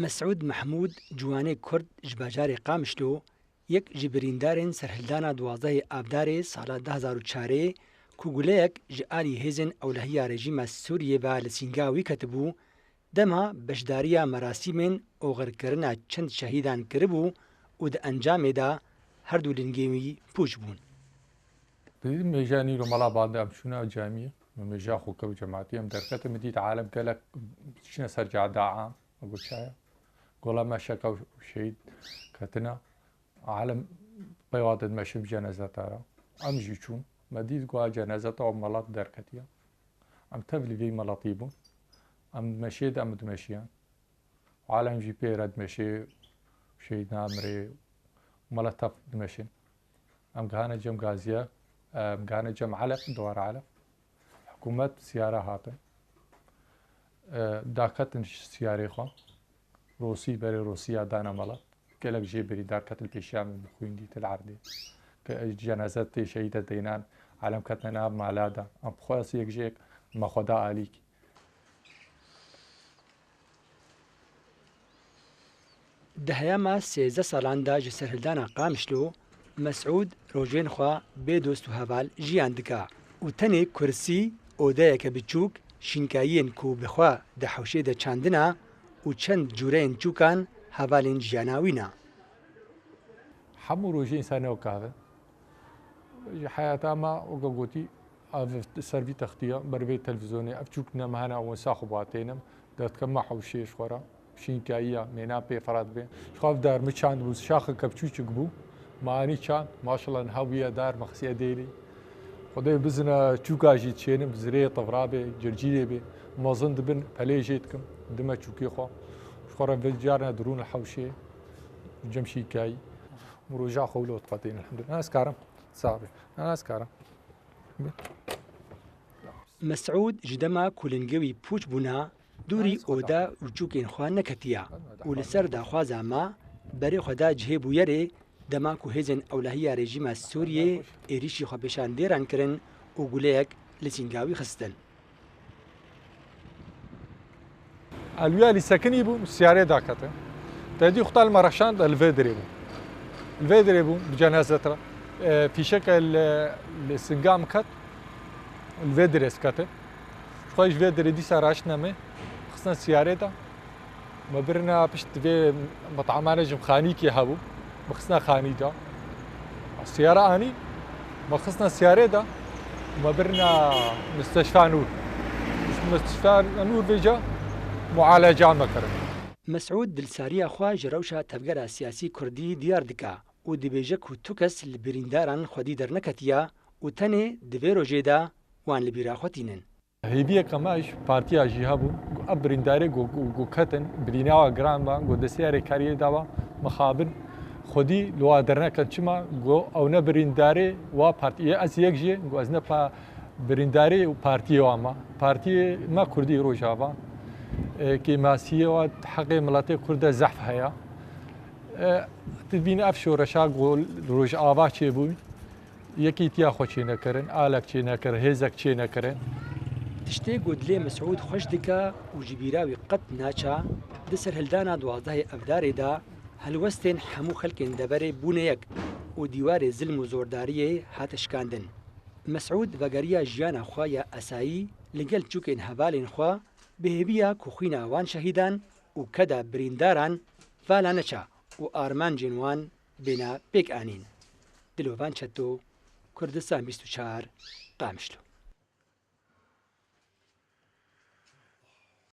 مسعود محمود جوانê Kurd ji bajarê Qamişlo yek ji birîndarên serhildana duwazdehê Avdarê sala 2004 ku guleyek ji alî hêzên ewlehiya rejîma Sûriyê ve li Sîngawî ketibû, dema beşdariya merasîmên oxirkirina çend şehîdan kiribû û di encamê de her du lingên wî pûç bûn. Mêja nîro mala bandê em çûna camiyê mêja xwe kew cemaatî em derketim dît alem gelek çîne ser cada am got çaya gola me şeka şehîd ketina alem peyva did me şib cenazeta ra em jî çûn me dît goha cenazeta o melat derketiye em tev li vê melatî bûn em meşê de em dimeşiyan alem jî pê re dimeşê şehîd namirê mala tev dimeşin em gihane cem gaziye gane cem Alep dewar Alep hikûmet siyara hatin daketin siyarê xwe Rosî berê Rosiya dana mala gelek jê birîndar ketin pêşiya min bixwîndî til erdê cenazetê şehîd deynan alem ketine nav mala da em bixwes yek jêk me xweda alîk. Di heyama 13 salan da ji serhildana Qamişlo Mes'ûd rojên xwe bêdost û heval jiyan dike û tenê kursî, odeyeke biçûk, şînkayiyên ku bi xwe di hewşê de çandine û çend cûreyên çûkan hevalên jiyana wî ne. Hemû rojê însanê weka heve ji heyata me weke gotî ev ser vî textiya ber vê televîzyonê ev çûk ne me hene wensa xwe batênim derdike me hewşê ji xwe re şînkayiya mêna pê fira dibe ji xwe ev dermi çand bû şaxeke biçûkek bû معنی چند ماشاءالله نهویه دار مخصیه دیلی خدای بزنه چوکا جیت چینم زری طفرابه جرجیه به مازن دبن پلیجیت کم دم چوکی خو شخوره وجارنا درون الحوشه جمشي كاي مروجع خولوت قاتين الحمد لله انا اسكارم صعب انا اسكارم مسعود جدما كولنجوي بوش بونا دوري اودا رجوكين خوان نكتيا ولسر دا خوازاما بري خدا جهبو يري دما کو هێزن ئەولەهیە رێژیمە سووریێ ئێریشی خۆپێشان دێران کردن و گولەیەک لە سینگاوی خستن. ئەلویا لیسەکنی بوو سیارێ داکەتە دەدی خوتال مەڕەشان ئەلڤێ درێ بوو الڤێ درێ بوو بجەنازەتە فیشەکە لە سنگام کەت الڤێ درێس کەتە خۆش vê derê dîsa raşname xistin siyarê de me birine pişt vê metexemane ji xanîkê hebû مخصنا خاني دا السيارة أني مخصنا سيارة دا ومبرنا مستشفى نور مستشفى نور بيجا معالجة مكرن مسعود دلساري أخوة جروشة تبقى سياسي كردي ديار دكا ودبيجا كوتوكس البرينداران خودي درنكتيا وتاني دفيرو جيدا وان لبيرا خوتينن هيبيا كماش بارتيا جيهابو أبرينداري جو كتن بريناوا جرانبا جو دسياري كاريه داوا مخابن خودی لوا درنکن چما گو او نه برینداری و پارتی از یک جه گو از نه پا برینداری و پارتی و پارتی ما کردی روجاوا که ماسیه و حق ملت کرد زحف هیا تبین افشو رشا گو روج آوا چه بود یکی تیا خوشی نکرن آلک چه نکر هزک چه نکرن تشتی گودلی مسعود خوش دکا و جبیراوی قط ناچا دسر هلدانا دوازده افداری دا هەلوەستێن هەموو خەلکێن دەبەرێ بوونەیەک و دیوارێ زلم و زۆرداریە هاتەشکاندن. مەسعود بەگەریە ژیانە خوایە ئەسایی لەگەل چووکێن هەڤالێن خوا بەهێویە کوخوینە وان شەهیدان و کەدا برینداران ڤالا نەچا و ئارمانجێن وان بێنە پێک ئانین. دلۆڤان چەتۆ کوردستان 24 قامشلو.